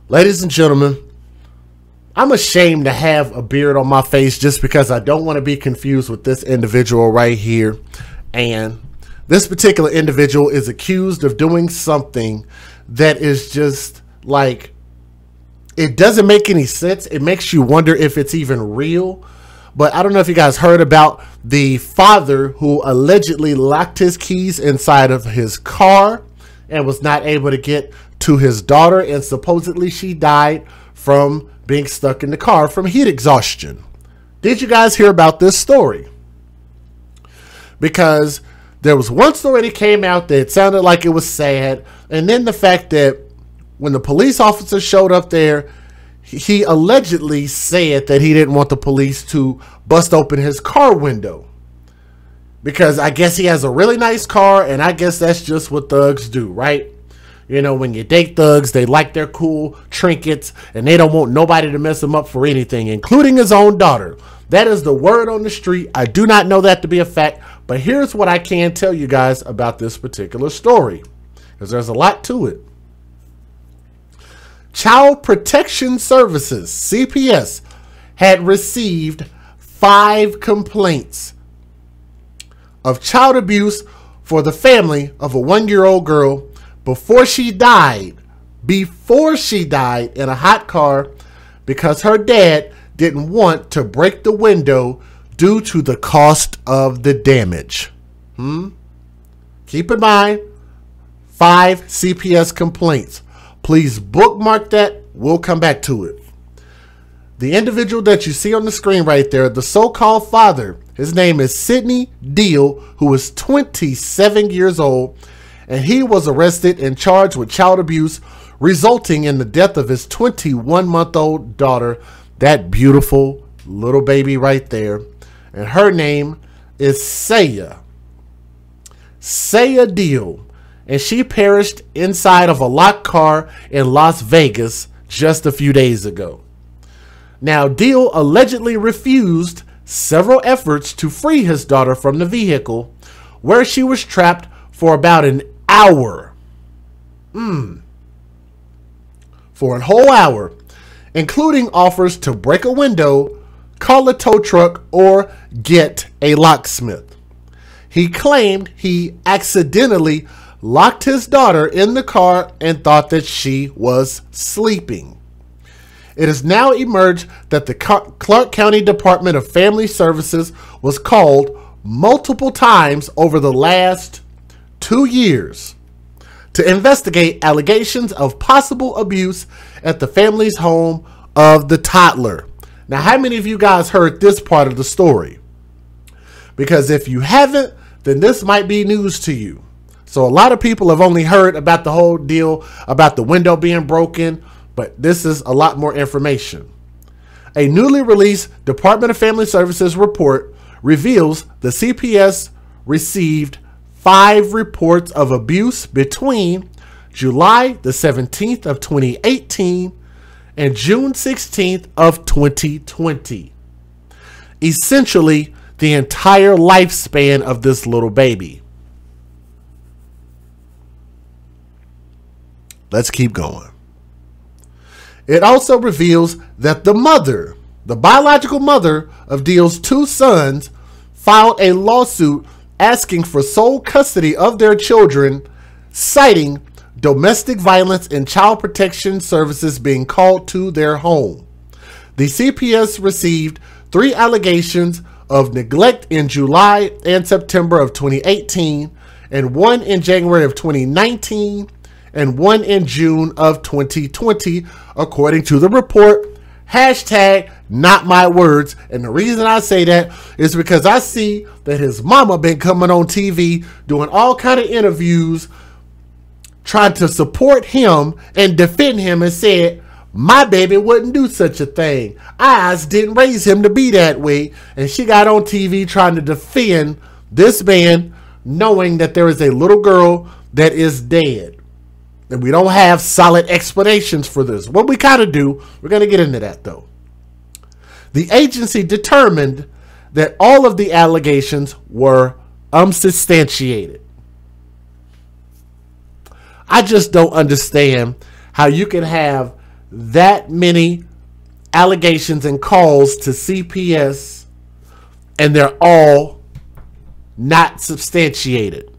Ladies and gentlemen, I'm ashamed to have a beard on my face just because I don't want to be confused with this individual right here. And this particular individual is accused of doing something that is just like, it doesn't make any sense. It makes you wonder if it's even real. But I don't know if you guys heard about the father who allegedly locked his keys inside of his car and was not able to get to his daughter, and supposedly she died from being stuck in the car from heat exhaustion. Did you guys hear about this story? Because there was one story that came out that sounded like it was sad, and then the fact that when the police officer showed up there, he allegedly said that he didn't want the police to bust open his car window because I guess he has a really nice car, and I guess that's just what thugs do, right? You know, when you date thugs, they like their cool trinkets, and they don't want nobody to mess them up for anything, including his own daughter. That is the word on the street. I do not know that to be a fact, but here's what I can tell you guys about this particular story, because there's a lot to it. Child Protection Services, CPS, had received 5 complaints of child abuse for the family of a 1-year-old girl before she died in a hot car because her dad didn't want to break the window due to the cost of the damage. Keep in mind, 5 CPS complaints. Please bookmark that. We'll come back to it. The individual that you see on the screen right there, the so-called father, his name is Sidney Deal, who is 27 years old, and he was arrested and charged with child abuse, resulting in the death of his 21-month-old daughter, that beautiful little baby right there. And her name is Sayah Deal. And she perished inside of a locked car in Las Vegas just a few days ago. Now, Deal allegedly refused several efforts to free his daughter from the vehicle, where she was trapped for about an hour. For a whole hour, including offers to break a window, call a tow truck, or get a locksmith. He claimed he accidentally locked his daughter in the car and thought that she was sleeping. It has now emerged that the Clark County Department of Family Services was called multiple times over the last 2 years to investigate allegations of possible abuse at the family's home of the Toddler. Now, how many of you guys heard this part of the story? Because if you haven't, then this might be news to you. So a lot of people have only heard about the whole deal about the window being broken, but this is a lot more information. A newly released Department of Family Services report reveals the CPS received 5 reports of abuse between July the 17th of 2018 and June 16th of 2020. Essentially, the entire lifespan of this little baby. Let's keep going. It also reveals that the mother, the biological mother of Deal's 2 sons, filed a lawsuit asking for sole custody of their children, citing domestic violence and child protection services being called to their home. The CPS received 3 allegations of neglect in July and September of 2018, and 1 in January of 2019, and 1 in June of 2020, according to the report. Hashtag not my words. And the reason I say that is because I see that his mama been coming on TV doing all kind of interviews trying to support him and defend him, and said, my baby wouldn't do such a thing. I didn't raise him to be that way. And she got on TV trying to defend this man, knowing that there is a little girl that is dead. And we don't have solid explanations for this. What we kind of do, we're going to get into that though. The agency determined that all of the allegations were unsubstantiated. I just don't understand how you can have that many allegations and calls to CPS, and they're all not substantiated.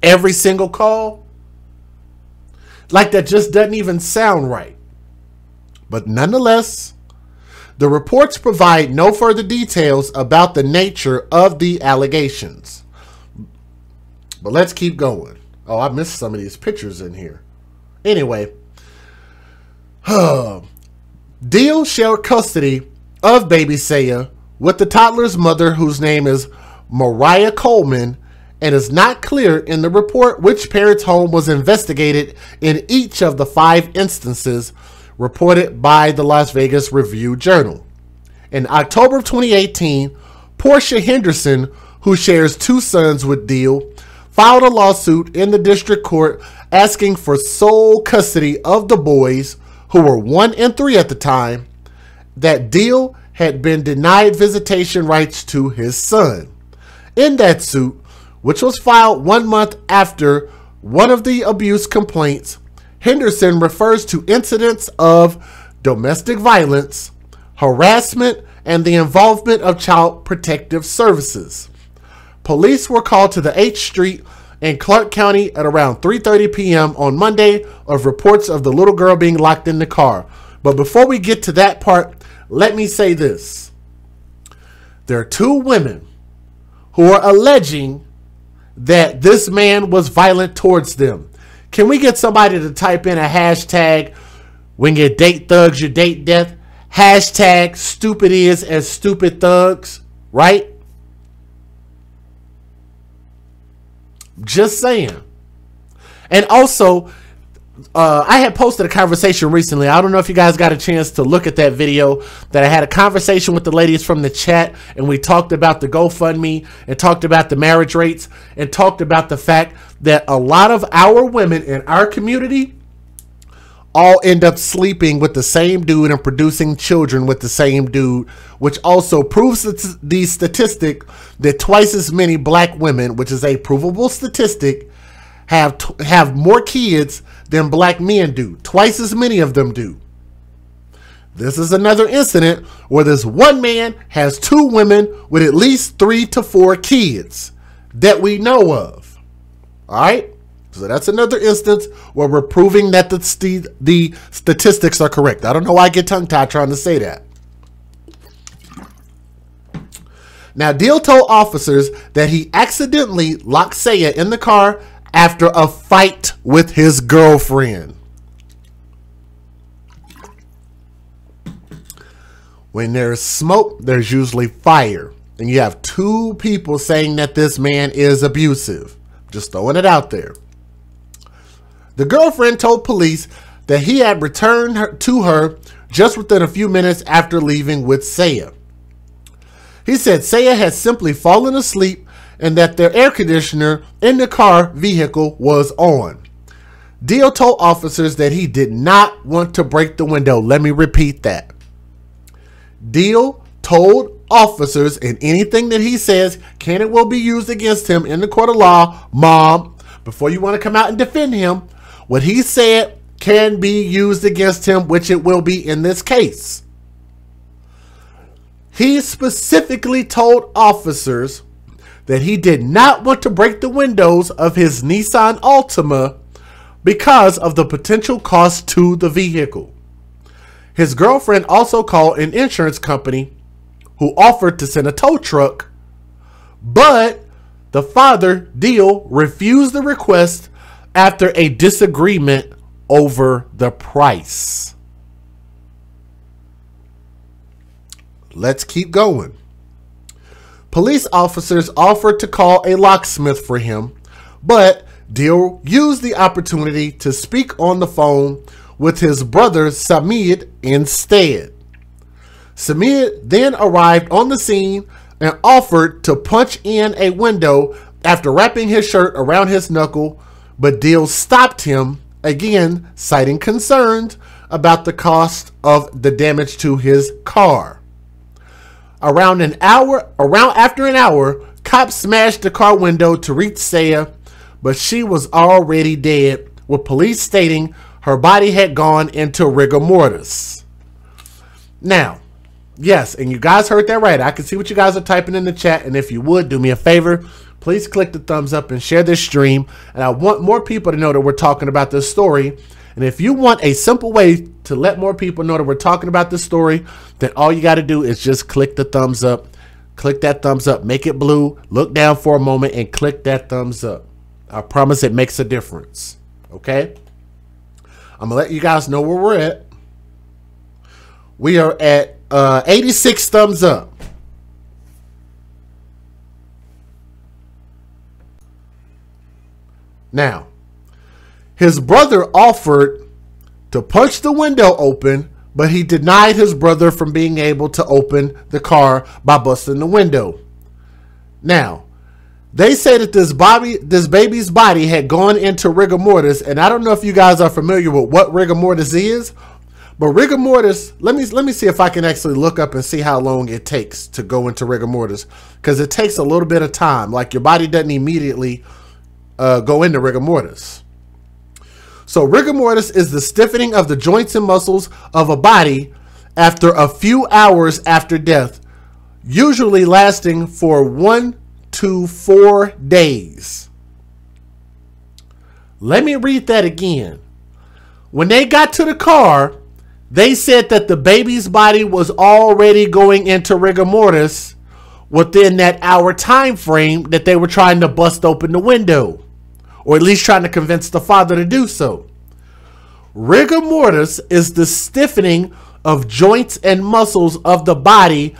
Every single call, like, that just doesn't even sound right. But nonetheless, the reports provide no further details about the nature of the allegations. But let's keep going. Oh, I missed some of these pictures in here. Anyway, Deal shared custody of baby Sayah with the toddler's mother, whose name is Mariah Coleman, and it's not clear in the report which parent's home was investigated in each of the 5 instances reported by the Las Vegas Review-Journal. In October of 2018, Portia Henderson, who shares 2 sons with Deal, filed a lawsuit in the district court asking for sole custody of the boys, who were 1 and 3 at the time, that Deal had been denied visitation rights to his son. In that suit, which was filed 1 month after one of the abuse complaints, Henderson refers to incidents of domestic violence, harassment, and the involvement of Child Protective Services. Police were called to the H Street in Clark County at around 3:30 p.m. on Monday of reports of the little girl being locked in the car. But before we get to that part, let me say this. There are 2 women who are alleging that this man was violent towards them. Can we get somebody to type in a hashtag, when you date thugs, you date death? Hashtag stupid is as stupid thugs, right? Just saying. And also, I had posted a conversation recently. I don't know if you guys got a chance to look at that video, that I had a conversation with the ladies from the chat, and we talked about the GoFundMe and talked about the marriage rates and talked about the fact that a lot of our women in our community all end up sleeping with the same dude and producing children with the same dude, which also proves the statistic that twice as many black women, which is a provable statistic, have more kids than black men do. Twice as many of them do. This is another incident where this one man has 2 women with at least 3 to 4 kids that we know of. All right? So that's another instance where we're proving that the statistics are correct. I don't know why I get tongue-tied trying to say that. Now, Deal told officers that he accidentally locked Sayah in the car after a fight with his girlfriend. When there's smoke, there's usually fire. And you have 2 people saying that this man is abusive. Just throwing it out there. The girlfriend told police that he had returned to her just within a few minutes after leaving with Sayah. He said Sayah had simply fallen asleep and that their air conditioner in the car vehicle was on. Deal told officers that he did not want to break the window. Let me repeat that. Deal told officers, and anything that he says can and will be used against him in the court of law. Mom, before you want to come out and defend him, what he said can be used against him, which it will be in this case. He specifically told officers that he did not want to break the windows of his Nissan Altima because of the potential cost to the vehicle. His girlfriend also called an insurance company who offered to send a tow truck, but the father, Deal, refused the request after a disagreement over the price. Let's keep going. Police officers offered to call a locksmith for him, but Deal used the opportunity to speak on the phone with his brother Samid instead. Samid then arrived on the scene and offered to punch in a window after wrapping his shirt around his knuckle, but Deal stopped him, again citing concerns about the cost of the damage to his car. After an hour, cops smashed the car window to reach Sayah, but she was already dead, with police stating her body had gone into rigor mortis. Now, yes, and you guys heard that right. I can see what you guys are typing in the chat. And if you would, do me a favor. Please click the thumbs up and share this stream. And I want more people to know that we're talking about this story. And if you want a simple way to let more people know that we're talking about this story, then all you got to do is just click the thumbs up. Click that thumbs up. Make it blue. Look down for a moment and click that thumbs up. I promise it makes a difference. Okay? I'm going to let you guys know where we're at. We are at 86 thumbs up. Now, his brother offered to punch the window open, but he denied his brother from being able to open the car by busting the window. Now, they say that this baby's body had gone into rigor mortis, and I don't know if you guys are familiar with what rigor mortis is, but rigor mortis, let me see if I can actually look up and see how long it takes to go into rigor mortis, because it takes a little bit of time. Like, your body doesn't immediately go into rigor mortis. So rigor mortis is the stiffening of the joints and muscles of a body after a few hours after death, usually lasting for 1 to 4 days. Let me read that again. When they got to the car, they said that the baby's body was already going into rigor mortis within that hour time frame that they were trying to bust open the window, or at least trying to convince the father to do so. Rigor mortis is the stiffening of joints and muscles of the body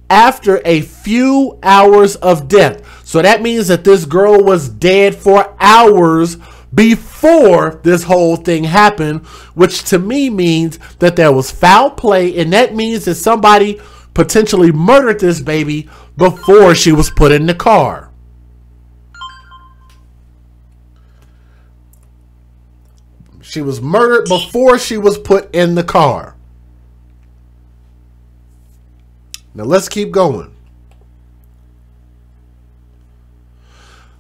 after a few hours of death. So that means that this girl was dead for hours before this whole thing happened, which to me means that there was foul play, and that means that somebody potentially murdered this baby before she was put in the car. She was murdered before she was put in the car. Now let's keep going.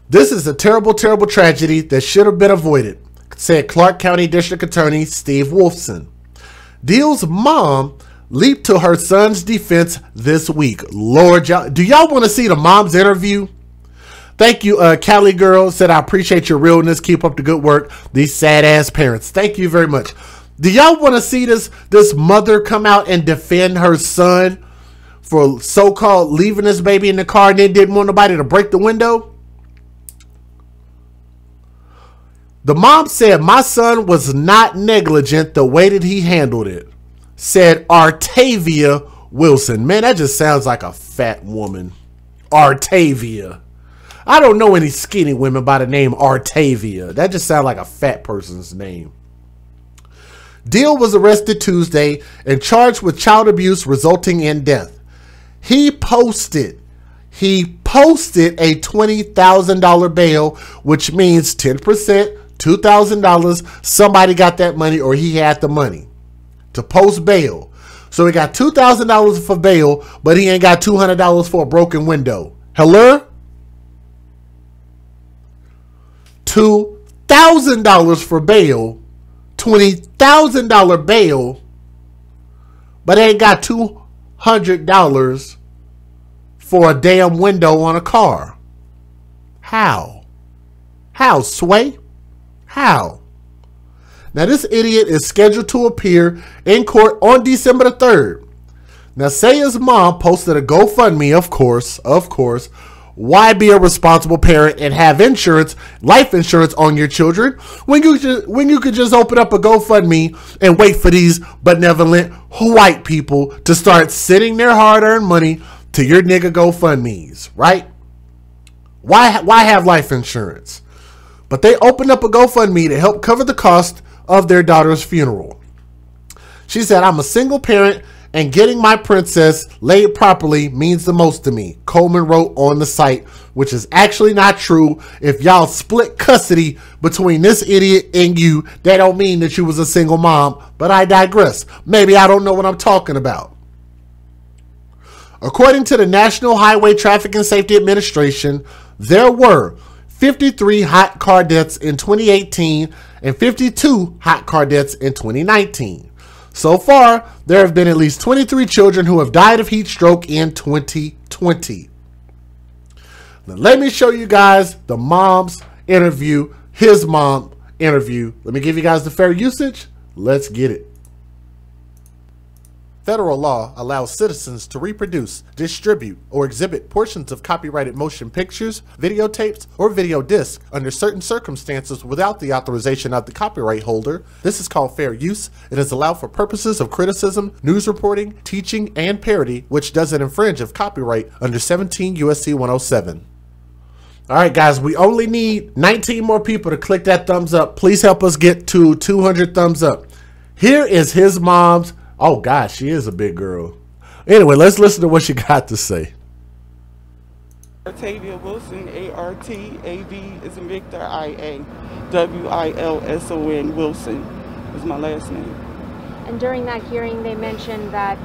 This is a terrible, terrible tragedy that should have been avoided, said Clark County District Attorney Steve Wolfson. Deal's mom leaped to her son's defense this week. Lord, do y'all want to see the mom's interview? Thank you, Cali Girl said, I appreciate your realness. Keep up the good work. These sad ass parents. Thank you very much. Do y'all want to see this mother come out and defend her son for so-called leaving this baby in the car and then didn't want nobody to break the window? The mom said, my son was not negligent the way that he handled it, said Artavia Wilson. Man, that just sounds like a fat woman. Artavia. I don't know any skinny women by the name Artavia. That just sounds like a fat person's name. Deal was arrested Tuesday and charged with child abuse resulting in death. He posted a $20,000 bail, which means 10%, $2,000. Somebody got that money, or he had the money to post bail. So he got $2,000 for bail, but he ain't got $200 for a broken window. Hello? $2,000 for bail, $20,000 bail, but ain't got $200 for a damn window on a car. How? How, Sway? How? Now, this idiot is scheduled to appear in court on December the 3rd. Now, Sayah's mom posted a GoFundMe, of course. Why be a responsible parent and have insurance, life insurance on your children when you could just open up a GoFundMe and wait for these benevolent white people to start sending their hard-earned money to your nigga GoFundMes, right? Why have life insurance? But they opened up a GoFundMe to help cover the cost of their daughter's funeral. She said, I'm a single parent and getting my princess laid properly means the most to me, Coleman wrote on the site, which is actually not true. If y'all split custody between this idiot and you, that don't mean that you was a single mom, but I digress. Maybe I don't know what I'm talking about. According to the National Highway Traffic and Safety Administration, there were 53 hot car deaths in 2018 and 52 hot car deaths in 2019. So far, there have been at least 23 children who have died of heat stroke in 2020. Now, let me show you guys the mom's interview, his mom interview. Let me give you guys the fair usage. Let's get it. Federal law allows citizens to reproduce, distribute, or exhibit portions of copyrighted motion pictures, videotapes, or video discs under certain circumstances without the authorization of the copyright holder. This is called fair use. It is allowed for purposes of criticism, news reporting, teaching, and parody, which doesn't infringe of copyright under 17 U.S.C. 107. All right, guys, we only need 19 more people to click that thumbs up. Please help us get to 200 thumbs up. Here is his mom's. Oh, gosh, she is a big girl. Anyway, let's listen to what she got to say. Artavia Wilson, A-R-T-A-V is in Victor, I-A-W-I-L-S-O-N, Wilson is my last name. And during that hearing, they mentioned that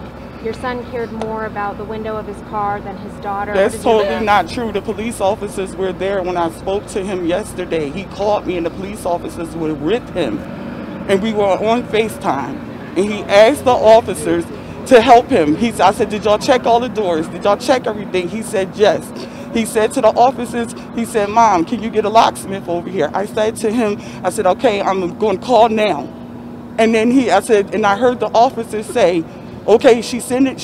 your son cared more about the window of his car than his daughter. That's totally not true. The police officers were there when I spoke to him yesterday. He called me and the police officers were with him. And we were on FaceTime. And he asked the officers to help him. I said, did y'all check all the doors? Did y'all check everything? He said, yes. He said to the officers, he said, Mom, can you get a locksmith over here? I said to him, I said, okay, I'm going to call now. And then I said, and I heard the officer say, okay, she's sending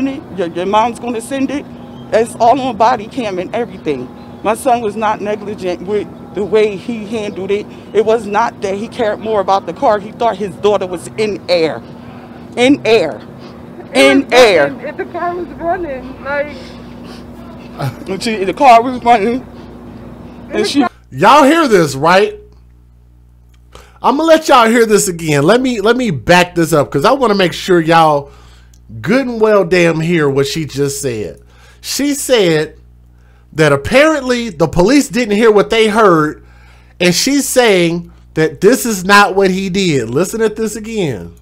it. Your mom's going to send it. That's all on body cam and everything. My son was not negligent with the way he handled it. It was not that he cared more about the car. He thought his daughter was in air. In air. In air. If the car was running, like... The car was running. And Y'all hear this, right? I'm going to let y'all hear this again. Let me back this up because I want to make sure y'all good and well damn hear what she just said. She said that apparently the police didn't hear what they heard, and she's saying that this is not what he did. Listen at this again.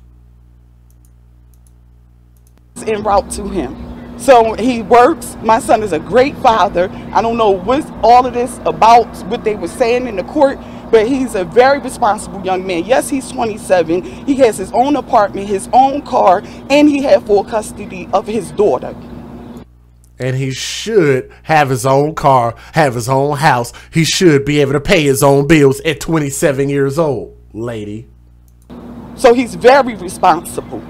En route to him. So he works. My son is a great father. I don't know what's all of this about, what they were saying in the court, but he's a very responsible young man. Yes, he's 27. He has his own apartment, his own car, and he had full custody of his daughter. And he should have his own car, have his own house. He should be able to pay his own bills at 27 years old, lady. So he's very responsible.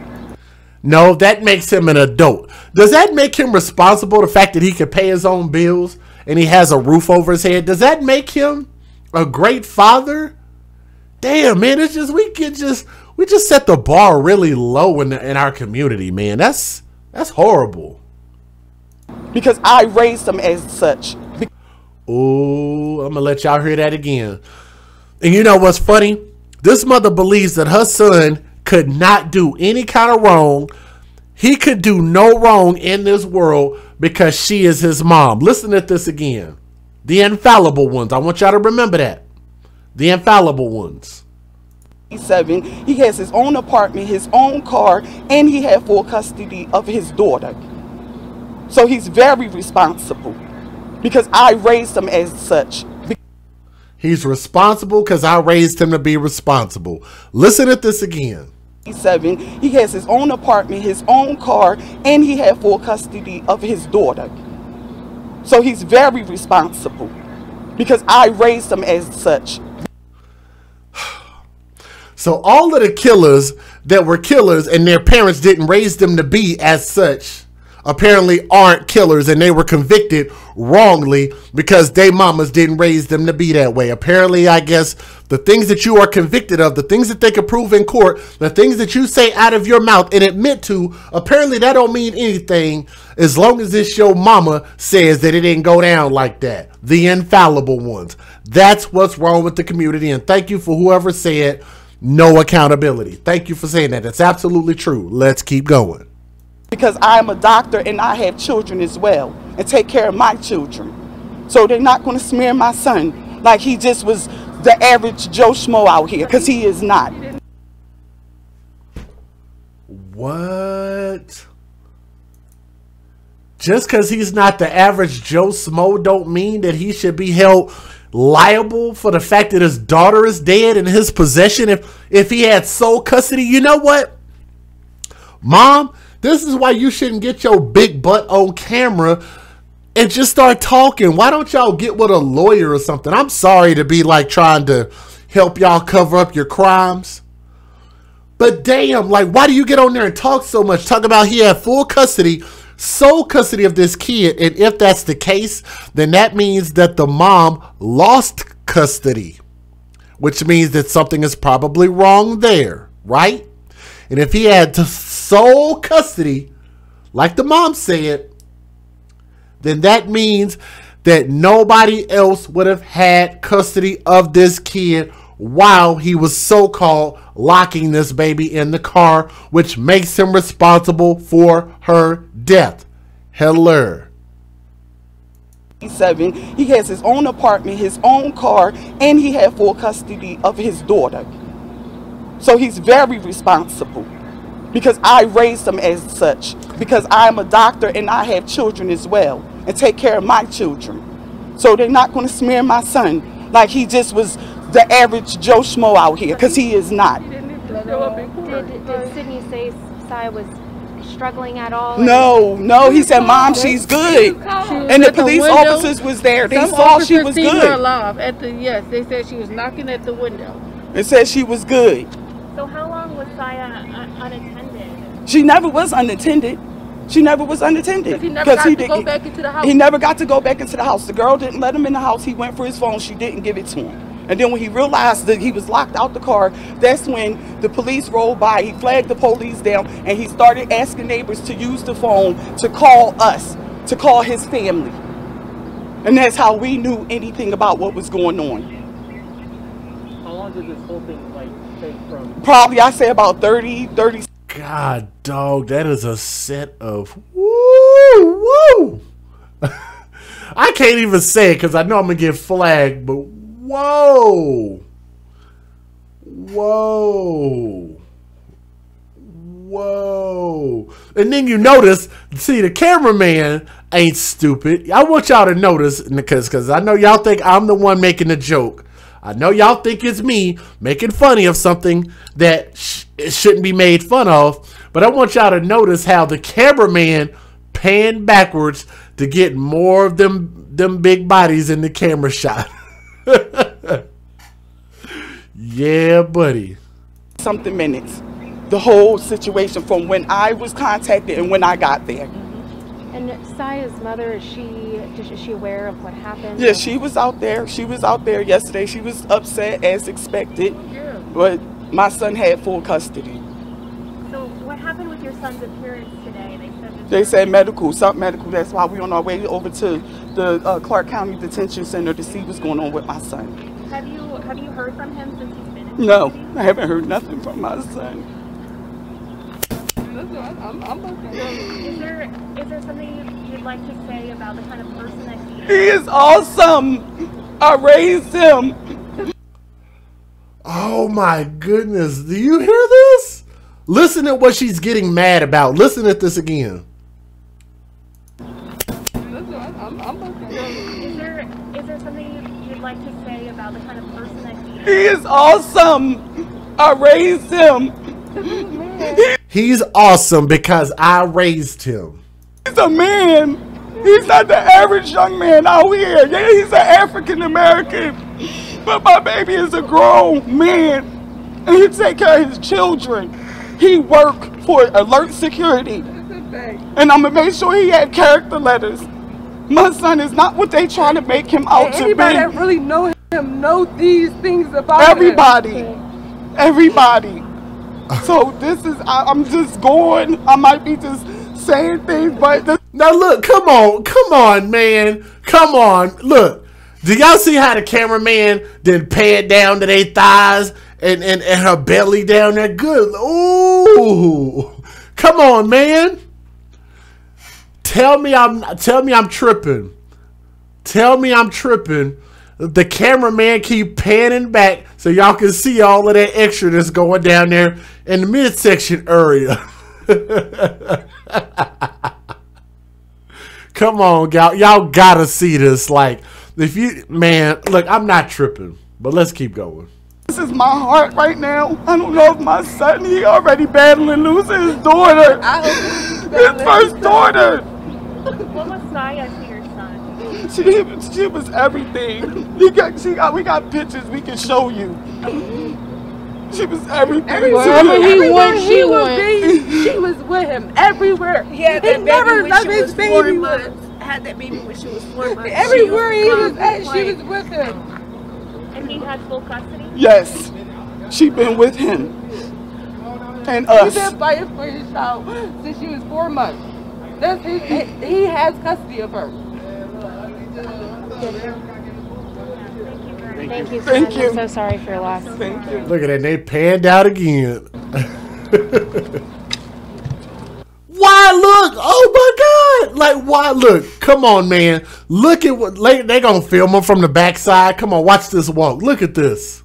No, that makes him an adult. Does that make him responsible, the fact that he can pay his own bills and he has a roof over his head? Does that make him a great father? Damn, man, it's just we just set the bar really low in our community, man. That's horrible. Because I raised him as such. Oh, I'm gonna let y'all hear that again. And you know what's funny? This mother believes that her son could not do any kind of wrong. He could do no wrong in this world because she is his mom. Listen at this again. The infallible ones. I want y'all to remember that. The infallible ones. 7. He has his own apartment, his own car, and he had full custody of his daughter. So he's very responsible because I raised him as such. He's responsible because I raised him to be responsible. Listen at this again. 7. He has his own apartment, his own car, and he had full custody of his daughter. So he's very responsible because I raised him as such. So all of the killers that were killers and their parents didn't raise them to be as such apparently aren't killers, and they were convicted wrongly because they mamas didn't raise them to be that way. Apparently, I guess the things that you are convicted of, the things that they can prove in court, the things that you say out of your mouth and admit to, apparently that don't mean anything as long as it's your mama says that it didn't go down like that. The infallible ones. That's what's wrong with the community, and thank you for whoever said no accountability. Thank you for saying that. That's absolutely true. Let's keep going. Because I'm a doctor and I have children as well and take care of my children. So they're not going to smear my son like he just was the average Joe Schmo out here, because he is not. What? Just because he's not the average Joe Schmo don't mean that he should be held liable for the fact that his daughter is dead in his possession if he had sole custody? You know what, Mom? This is why you shouldn't get your big butt on camera and just start talking. Why don't y'all get with a lawyer or something? I'm sorry to be like trying to help y'all cover up your crimes. But damn, like, why do you get on there and talk so much? Talk about he had full custody, sole custody of this kid. And if that's the case, then that means that the mom lost custody, which means that something is probably wrong there, right? And if he had sole custody, like the mom said, then that means that nobody else would have had custody of this kid while he was so-called locking this baby in the car, which makes him responsible for her death. Hello. He has his own apartment, his own car, and he had full custody of his daughter. So he's very responsible because I raised him as such, because I'm a doctor and I have children as well and take care of my children. So they're not going to smear my son like he just was the average Joe Schmo out here, because he is not. Did Sidney say Sayah was struggling at all? No, he said, Mom, she's good. And the police officers was there. They saw she was good. Her alive at the, yes, they said she was knocking at the window. It said she was good. So how long was Sayah unattended? She never was unattended. She never was unattended. He never got to go back into the house. He never got to go back into the house. The girl didn't let him in the house. He went for his phone. She didn't give it to him. And then when he realized that he was locked out the car, that's when the police rolled by. He flagged the police down and he started asking neighbors to use the phone to call us, to call his family. And that's how we knew anything about what was going on. How long did this whole thing take from? Probably, I say about 30. God, dog, that is a set of woo. I can't even say it because I know I'm going to get flagged, but whoa. And then you notice, see, the cameraman ain't stupid. I want y'all to notice, because I know y'all think I'm the one making the joke. I know y'all think it's me making funny of something that shouldn't be made fun of, but I want y'all to notice how the cameraman panned backwards to get more of them big bodies in the camera shot. Yeah, buddy. Something minutes. The whole situation from when I was contacted and when I got there. And Sayah's mother, is she aware of what happened? Yeah, she was out there. She was out there yesterday. She was upset as expected. Yeah. But my son had full custody. So what happened with your son's appearance today? They said medical, something medical. That's why we're on our way over to the Clark County Detention Center to see what's going on with my son. Have you heard from him since he's been in? No, I haven't heard nothing from my son. Is there something you'd like to say about the kind of person that he is? He is awesome. I raised him. Oh my goodness. Do you hear this? Listen to what she's getting mad about. Listen to this again. Is there something you'd like to say about the kind of person that he is? He is awesome. I raised him. He's awesome because I raised him. He's a man. He's not the average young man out here. Yeah, he's an African American. But my baby is a grown man. And he take care of his children. He worked for Alert Security. And I'm going to make sure he had character letters. My son is not what they try to make him out to be. Anybody that really know him know these things about him. Everybody. So this is, I'm just going, I might be just saying things, but... Now look, come on, man. Come on, look. Do y'all see how the cameraman then panned down to their thighs and her belly down there? Good. Ooh. Come on, man. Tell me I'm tripping. Tell me I'm tripping. The cameraman keep panning back so y'all can see all of that extra that's going down there in the midsection area. Come on, y'all gotta see this. Like, If you, man, look, I'm not tripping, but let's keep going. This is my heart right now. I don't know if my son, he already battling losing his daughter. His first daughter. What was Sayah to your son? She was everything. We got pictures we can show you. She was everything. Wherever he went, she was with him everywhere. He had that baby when she was 4 months. Had that baby when she was 4 months. Everywhere he was at, she was with him. And he had full custody? Yes. She been with him. And He's us. been fighting for his child since she was 4 months. That's he has custody of her. Thank you. Thank you. I'm so sorry for your loss. Thank you. Look at that, they panned out again. Why look? Oh my God! Like why look? Come on, man. Look at what they gonna film him from the backside. Come on, watch this walk. Look at this.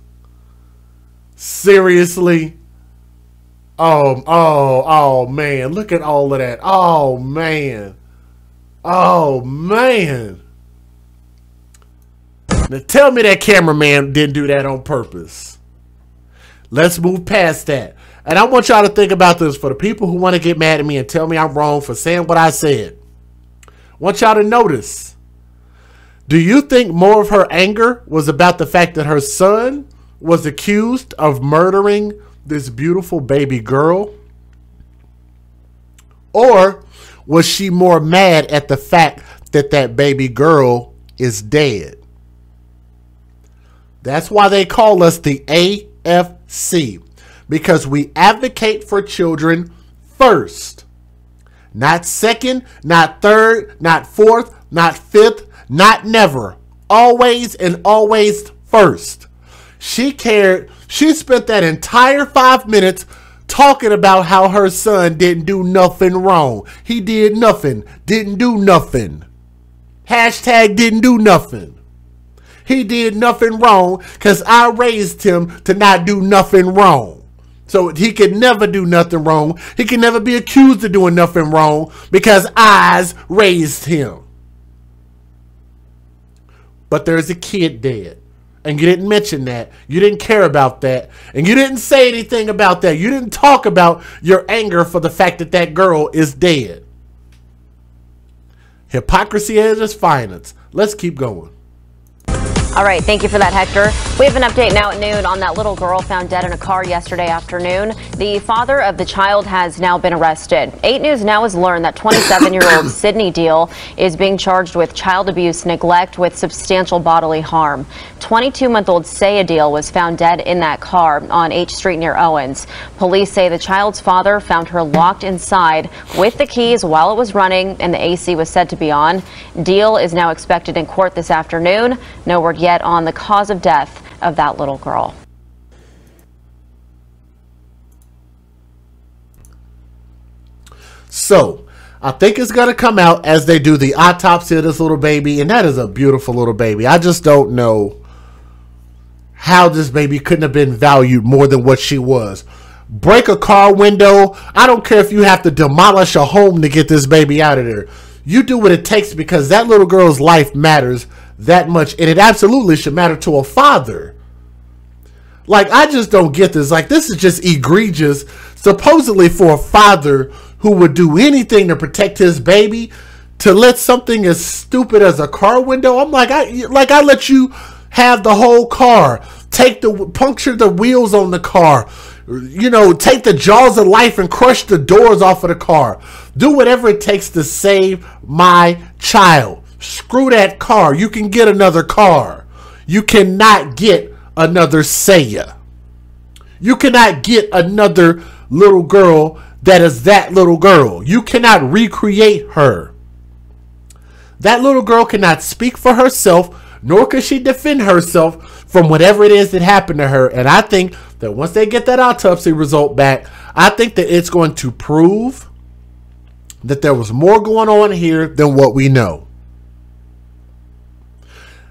Seriously. Oh man. Look at all of that. Oh man. Oh man. Now tell me that cameraman didn't do that on purpose. Let's move past that. And I want y'all to think about this for the people who want to get mad at me and tell me I'm wrong for saying what I said. I want y'all to notice. Do you think more of her anger was about the fact that her son was accused of murdering this beautiful baby girl? Or was she more mad at the fact that that baby girl is dead? That's why they call us the AFC. Because we advocate for children first. Not second, not third, not fourth, not fifth, not never. Always and always first. She cared. She spent that entire 5 minutes talking about how her son didn't do nothing wrong. He did nothing. Didn't do nothing. Hashtag didn't do nothing. He did nothing wrong because I raised him to not do nothing wrong. So he could never do nothing wrong. He can never be accused of doing nothing wrong because I raised him. But there's a kid dead. And you didn't mention that. You didn't care about that. And you didn't say anything about that. You didn't talk about your anger for the fact that that girl is dead. Hypocrisy at its finest. Let's keep going. All right, thank you for that, Hector. We have an update now at noon on that little girl found dead in a car yesterday afternoon. The father of the child has now been arrested. 8 News now has learned that 27-year-old Sidney Deal is being charged with child abuse, neglect with substantial bodily harm. 22-month-old Sayah Deal was found dead in that car on H Street near Owens. Police say the child's father found her locked inside with the keys while it was running and the AC was said to be on. Deal is now expected in court this afternoon. No word yet on the cause of death of that little girl. So, I think it's going to come out as they do the autopsy of this little baby, and that is a beautiful little baby. I just don't know how this baby couldn't have been valued more than what she was. Break a car window. I don't care if you have to demolish a home to get this baby out of there. You do what it takes because that little girl's life matters that much, and it absolutely should matter to a father. Like, I just don't get this. Like, this is just egregious, supposedly for a father who would do anything to protect his baby, to let something as stupid as a car window. I'm like, I let you have the whole car, puncture the wheels on the car, you know, take the jaws of life and crush the doors off of the car. Do whatever it takes to save my child. Screw that car. You can get another car. You cannot get another Sayah. You cannot get another little girl that is that little girl. You cannot recreate her. That little girl cannot speak for herself, nor can she defend herself from whatever it is that happened to her. And I think that once they get that autopsy result back, I think that it's going to prove that there was more going on here than what we know.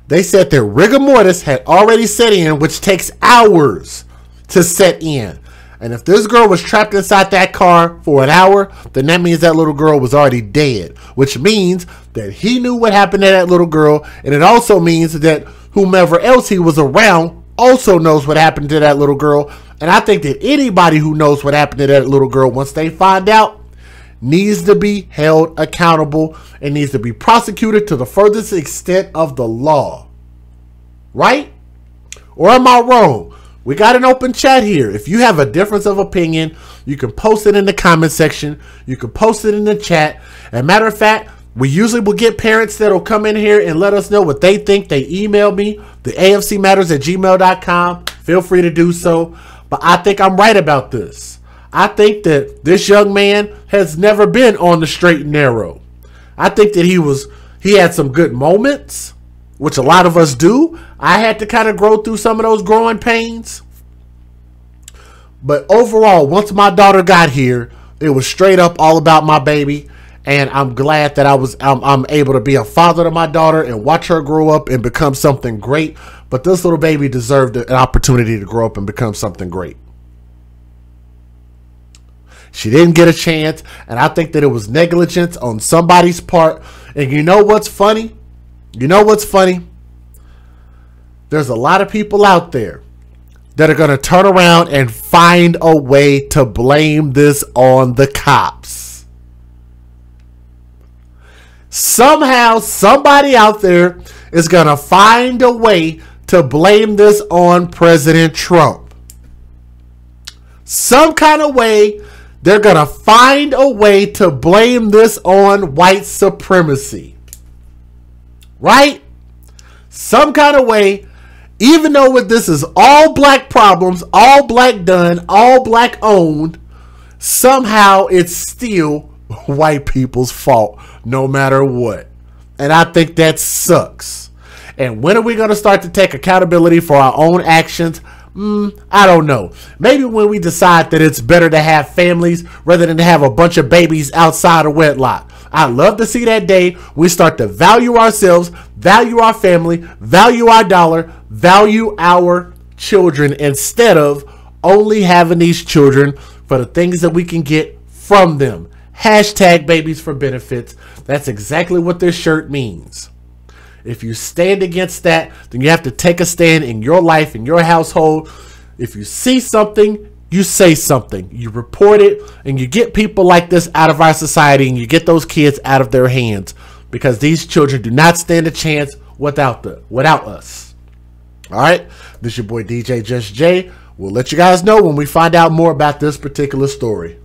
They said that rigor mortis had already set in, which takes hours to set in. And if this girl was trapped inside that car for an hour, then that means that little girl was already dead, which means that he knew what happened to that little girl, and it also means that whomever else he was around also knows what happened to that little girl. And I think that anybody who knows what happened to that little girl, once they find out, needs to be held accountable and needs to be prosecuted to the furthest extent of the law. Right? Or am I wrong? We got an open chat here. If you have a difference of opinion, you can post it in the comment section. You can post it in the chat. As a matter of fact, we usually will get parents that'll come in here and let us know what they think. They email me, the afcmatters@gmail.com. Feel free to do so. But I think I'm right about this. I think that this young man has never been on the straight and narrow. I think that he had some good moments, which a lot of us do. I had to kind of grow through some of those growing pains. But overall, once my daughter got here, it was straight up all about my baby. And I'm glad that I'm able to be a father to my daughter and watch her grow up and become something great. But this little baby deserved an opportunity to grow up and become something great. She didn't get a chance, and I think that it was negligence on somebody's part. And you know what's funny? You know what's funny? There's a lot of people out there that are going to turn around and find a way to blame this on the cops. Somehow, somebody out there is going to find a way to blame this on President Trump. Some kind of way, they're going to find a way to blame this on white supremacy. Right? Some kind of way, even though this is all black problems, all black done, all black owned, somehow it's still white people's fault, no matter what. And I think that sucks. And when are we going to start to take accountability for our own actions? I don't know. Maybe when we decide that it's better to have families rather than to have a bunch of babies outside of wedlock. I'd love to see that day we start to value ourselves, value our family, value our dollar, value our children, instead of only having these children for the things that we can get from them. Hashtag babies for benefits. That's exactly what this shirt means. If you stand against that, then you have to take a stand in your life, in your household. If you see something, you say something. You report it, and you get people like this out of our society, and you get those kids out of their hands, because these children do not stand a chance without us. All right, this is your boy DJ Just Jay. We'll let you guys know when we find out more about this particular story.